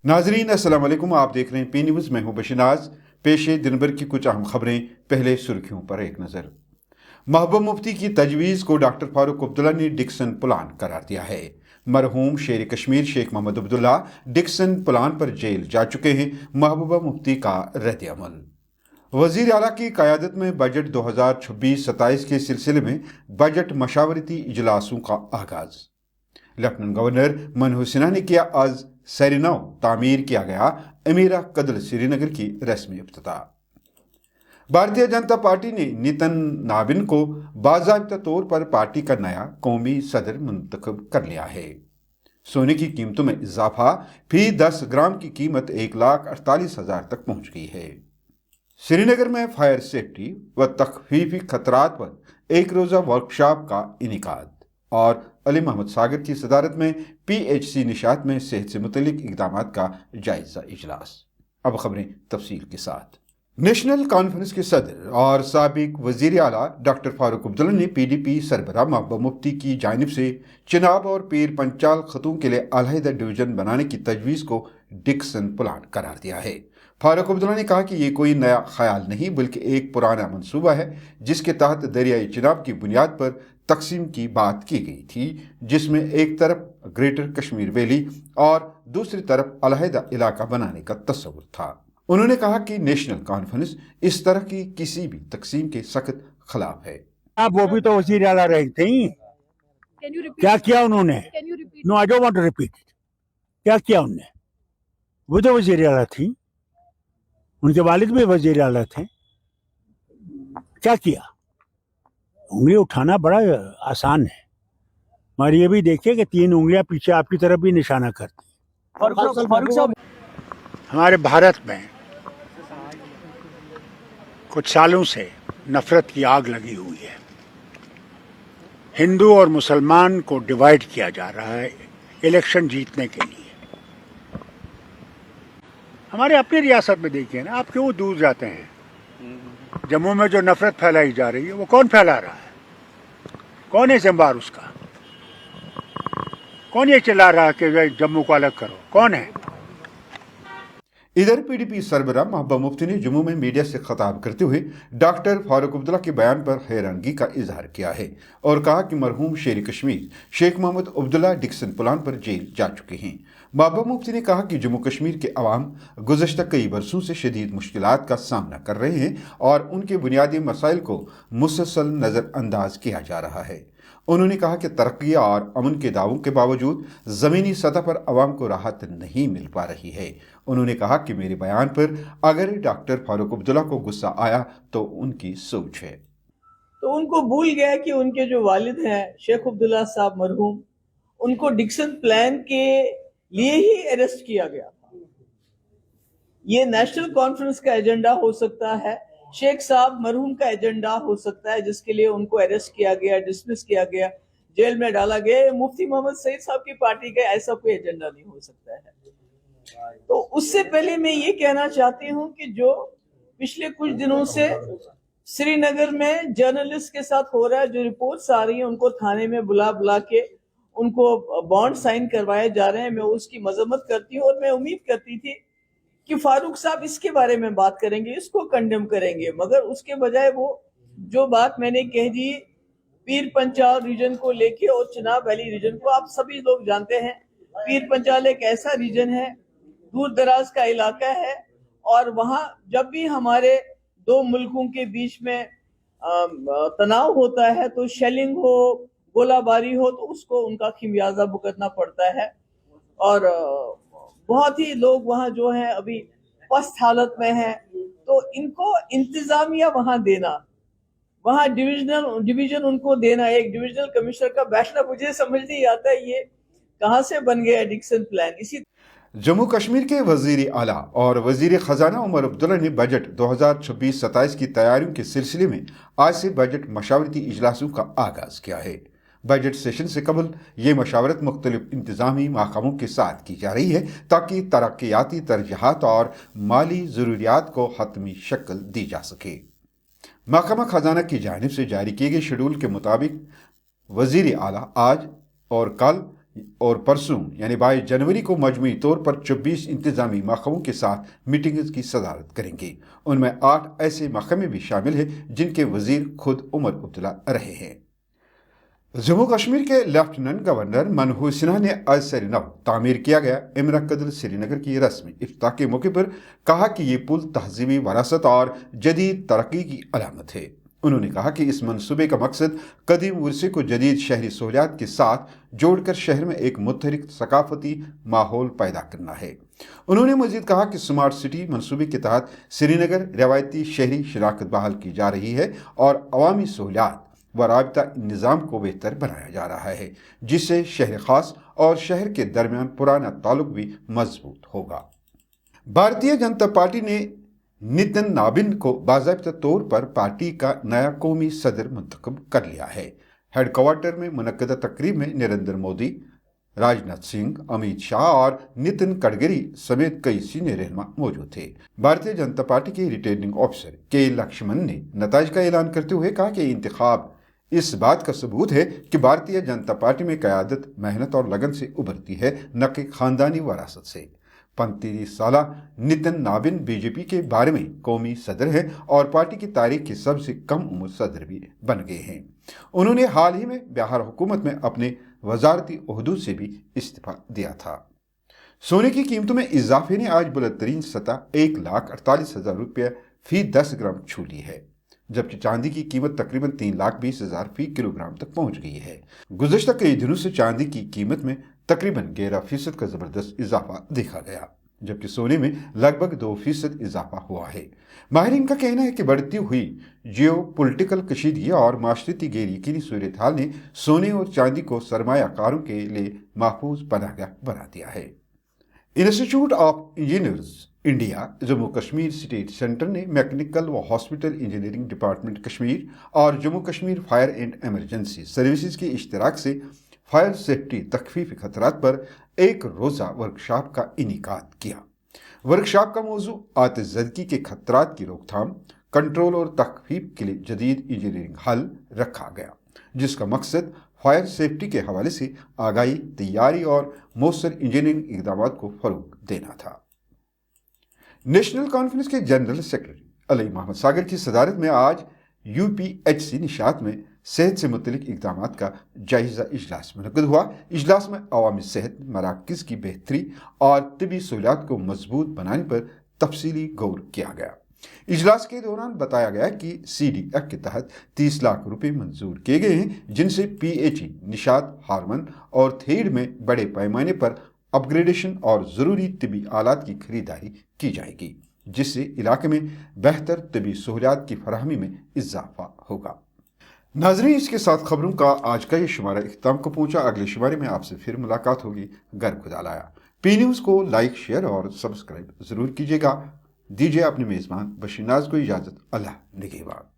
नाजरीन अस्सलाम वालेकुम। आप देख रहे हैं पी न्यूज़। मैं हूं बशनाज। पेश है दिन भर की कुछ अहम खबरें। पहले सुर्खियों पर एक नज़र। महबूब मुफ्ती की तजवीज़ को डॉक्टर फारूक अब्दुल्ला ने डिक्सन प्लान करार दिया है। मरहूम शेर कश्मीर शेख मोहम्मद अब्दुल्ला डिक्सन प्लान पर जेल जा चुके हैं। महबूबा मुफ्ती का रद्द अमल। वज़ीर आला की क़यादत में बजट 2026-27 के सिलसिले में बजट मशावरती इजलासों का आगाज़। लेफ्टिनेंट गवर्नर मनोहर सिन्हा ने किया आज सैर-ए-नौ तामीर किया गया अमीरा कदल श्रीनगर की रस्मी इफ्तिताह। भारतीय जनता पार्टी ने नितिन नाबिन को बाज़ाब्ता तौर पर पार्टी का नया कौमी सदर मुंतखब कर लिया है। सोने की कीमतों में इजाफा, फी 10 ग्राम की कीमत 1,48,000 तक पहुंच गई है। श्रीनगर में फायर सेफ्टी व तखफीफी खतरात पर एक रोज़ा वर्कशॉप का इनेकाद और अली मोहम्मद सागर की सदारत में PHC निशात में सेहत से मुतल्लिक इक़दामात का जायजा इजलास। अब खबरें तफसील के साथ। नेशनल कॉन्फ्रेंस के सदर और साबिक वज़ीर आला डॉक्टर फारूक अब्दुल्ला ने PDP सरबराह महबूबा मुफ्ती की जानिब से चिनाब और पीर पंचाल खतों के लिए अलहदा डिवीज़न बनाने की तजवीज़ को डिक्सन प्लान करार दिया है। फारूक अब्दुल्ला ने कहा कि ये कोई नया ख्याल नहीं बल्कि एक पुराना मंसूबा है जिसके तहत दरियाई चिनाब की बुनियाद पर तकसीम की बात की गई थी, जिसमें एक तरफ ग्रेटर कश्मीर वैली और दूसरी तरफ अलहदा इलाका बनाने का तस्वुर था। उन्होंने कहा कि नेशनल कॉन्फ्रेंस इस तरह की किसी भी तकसीम के सख्त खिलाफ है। आप वो भी तो वज़ीर आला रही थी, क्या किया उन्होंने? No, I don't want to repeat it. क्या किया उन्होंने? वो तो वज़ीर आला थी, उनके वालिद भी वज़ीर आला थे। क्या किया? उंगली उठाना बड़ा आसान है, मगर ये भी देखिए कि 3 उंगलियां पीछे आपकी तरफ भी निशाना करती। फारूक साहब, हमारे भारत में कुछ सालों से नफरत की आग लगी हुई है। हिंदू और मुसलमान को डिवाइड किया जा रहा है इलेक्शन जीतने के लिए। हमारे अपनी रियासत में देखिए ना, आप क्यों दूर जाते हैं? जम्मू में जो नफरत फैलाई जा रही है वो कौन फैला रहा है? कौन है जिम्मेदार उसका? कौन ये चिल्ला रहा है कि जम्मू को अलग करो? कौन है? इधर PDP सरबराह महबूबा मुफ्ती ने जम्मू में मीडिया से खिताब करते हुए डॉक्टर फारूक अब्दुल्ला के बयान पर हैरानगी का इजहार किया है और कहा कि मरहूम शेर कश्मीर शेख मोहम्मद अब्दुल्ला डिक्सन प्लान पर जेल जा चुके हैं। महबूबा मुफ्ती ने कहा कि जम्मू कश्मीर के अवाम गुज़श्ता कई बरसों से शदीद मुश्किलात का सामना कर रहे हैं और उनके बुनियादी मसाइल को मुसलसल नज़रअंदाज किया जा रहा है। उन्होंने कहा कि तरक्की और अमन के दावों के बावजूद ज़मीनी सतह पर अवाम को राहत नहीं मिल पा रही है। उन्होंने कहा कि मेरे बयान पर अगर डॉक्टर फारूक अब्दुल्ला को गुस्सा आया तो उनकी सोच है। तो उनको भूल गया कि उनके जो वालिद हैं शेख अब्दुल्ला साहब मरहूम, उनको डिक्सन प्लान के लिए ही अरेस्ट किया गया था। ये नेशनल कॉन्फ्रेंस का एजेंडा हो सकता है, शेख साहब मरहूम का एजेंडा हो सकता है जिसके लिए उनको अरेस्ट किया गया, डिसमिस किया गया, जेल में डाला गया। मुफ्ती मोहम्मद सईद साहब की पार्टी का ऐसा कोई एजेंडा नहीं हो सकता है। तो उससे पहले मैं ये कहना चाहती हूँ कि जो पिछले कुछ दिनों से श्रीनगर में जर्नलिस्ट के साथ हो रहा है, जो रिपोर्ट्स आ रही है, उनको थाने में बुला बुला के उनको बॉन्ड साइन करवाए जा रहे हैं, मैं उसकी मजम्मत करती हूँ और मैं उम्मीद करती थी कि फारूक साहब इसके बारे में बात करेंगे, इसको कंडेम करेंगे, मगर उसके बजाय वो जो बात मैंने कह दी पीर पंचाल रीजन को लेके और चिनाब वैली रीजन को, आप सभी लोग जानते हैं पीर पंचाल एक ऐसा रीजन है, दूर दराज का इलाका है, और वहां जब भी हमारे दो मुल्कों के बीच में तनाव होता है तो शेलिंग हो, गोलाबारी हो, तो उसको उनका खिमियाजा भुगतना पड़ता है। और बहुत ही लोग वहां जो है अभी पस्त हालत में हैं, तो इनको इंतजामिया वहां देना, वहां डिवीजन उनको देना, एक डिविजनल कमिश्नर का बैठना, मुझे समझ नहीं आता ये कहां से बन गया डिक्सन प्लान। इसी जम्मू कश्मीर के वज़ीर आला और वज़ीर ख़जाना उमर अब्दुल्ला ने बजट 2026-27 की तैयारियों के सिलसिले में आज से बजट मशावरती इजलासों का आगाज़ किया है। बजट सेशन से कबल ये मशावरत मुख्तलिफ इंतज़ामी महकमों के साथ की जा रही है ताकि तरक्याती तरजीहात और माली ज़रूरियात को हतमी शक्ल दी जा सके। महकमा ख़जाना की जानिब से जारी किए गए शेड्यूल के मुताबिक वज़ीर आला आज और कल اور پرسوں یعنی 22 جنوری کو مجموعی طور پر 24 انتظامی محکموں کے ساتھ میٹنگز کی صدارت کریں گے۔ ان میں 8 ایسے محکمے بھی شامل ہیں جن کے وزیر خود عمر عبداللہ رہے ہیں۔ جموں کشمیر کے لیفٹیننٹ گورنر منہوج سنہا نے آج سر نو تعمیر کیا گیا امرا قدر سری نگر کی رسمی افتتاح کے موقع پر کہا کہ یہ پل تہذیبی وراثت اور جدید ترقی کی علامت ہے۔ انہوں نے کہا کہ اس منصوبے کا مقصد قدیم ورثے کو جدید شہری سہولیات کے ساتھ جوڑ کر شہر میں ایک متحرک ثقافتی ماحول پیدا کرنا ہے۔ انہوں نے مزید کہا کہ سمارٹ سٹی منصوبے کے تحت سری نگر روایتی شہری شناخت بحال کی جا رہی ہے اور عوامی سہولیات و رابطہ نظام کو بہتر بنایا جا رہا ہے، جس سے شہر خاص اور شہر کے درمیان پرانا تعلق بھی مضبوط ہوگا۔ بھارتیہ جنتا پارٹی نے نتن نابن کو باضابطہ طور پر پارٹی کا نیا قومی صدر منتخب کر لیا ہے۔ ہیڈ کوارٹر میں منعقدہ تقریب میں نریندر مودی، راج ناتھ سنگھ، امیت شاہ اور نتن گڈکری سمیت کئی سینئر رہنما موجود تھے۔ بھارتیہ جنتا پارٹی کے ریٹرننگ آفیسر کے لکشمن نے نتائج کا اعلان کرتے ہوئے کہا کہ انتخاب اس بات کا ثبوت ہے کہ بھارتیہ جنتا پارٹی میں قیادت محنت اور لگن سے ابھرتی ہے، نہ کہ خاندانی وراثت سے۔ 35 سالہ نتن نابن بی جے پی کے 12ویں قومی صدر ہیں اور پارٹی کی تاریخ کے سب سے کم عمر صدر بھی بن گئے ہیں۔ انہوں نے حال ہی میں بہار حکومت میں اپنے وزارتی عہدوں سے بھی استعفیٰ دیا تھا۔ سونے کی قیمتوں میں اضافے نے آج بلند ترین سطح 1,48,000 روپے فی 10 گرام چھو لی ہے، جبکہ چاندی کی قیمت تقریباً 3,20,000 فی کلو گرام تک پہنچ گئی ہے۔ گزشتہ کئی دنوں سے چاندی کی قیمت میں تقریباً 11% کا زبردست اضافہ دیکھا گیا، جبکہ سونے میں لگ بھگ 2% اضافہ ہوا ہے۔ ماہرین کا کہنا ہے کہ بڑھتی ہوئی جیو پولیٹیکل کشیدگی اور معاشرتی غیر یقینی صورتحال نے سونے اور چاندی کو سرمایہ کاروں کے لیے محفوظ پناہ گاہ بنا دیا ہے۔ Institute of engineers India Jammu Kashmir state centre نے میکینیکل و ہاسپٹل انجینئرنگ ڈپارٹمنٹ کشمیر اور Jammu Kashmir fire and emergency services کے اشتراک سے فائر سیفٹی تخفیفی خطرات پر ایک روزہ ورکشاپ کا انعقاد کیا۔ ورکشاپ کا موضوع آتش زدگی کے خطرات کی روک تھام، کنٹرول اور تخفیف کے لیے جدید انجینئرنگ حل رکھا گیا، جس کا مقصد فائر سیفٹی کے حوالے سے آگاہی، تیاری اور مؤثر انجینئرنگ اقدامات کو فروغ دینا تھا۔ نیشنل کانفرنس کے جنرل سیکرٹری علی محمد ساگر کی صدارت میں آج UPHC نشاط میں صحت سے متعلق اقدامات کا جائزہ اجلاس منعقد ہوا۔ اجلاس میں عوامی صحت مراکز کی بہتری اور طبی سہولیات کو مضبوط بنانے پر تفصیلی غور کیا گیا۔ اجلاس کے دوران بتایا گیا کہ CDF کے تحت 30 لاکھ روپے منظور کیے گئے ہیں، جن سے PHE نشاط، ہارمن اور تھیڑ میں بڑے پیمانے پر اپ گریڈیشن اور ضروری طبی آلات کی خریداری کی جائے گی، جس سے علاقے میں بہتر طبی سہولیات کی فراہمی میں اضافہ ہوگا۔ ناظرین، اس کے ساتھ خبروں کا آج کا یہ شمارہ اختتام کو پہنچا۔ اگلے شمارے میں آپ سے پھر ملاقات ہوگی۔ گر خدا لایا۔ پی نیوز کو لائک، شیئر اور سبسکرائب ضرور کیجیے گا۔ دیجیے اپنے میزبان بشیر ناز کو اجازت۔ اللہ نگہبان۔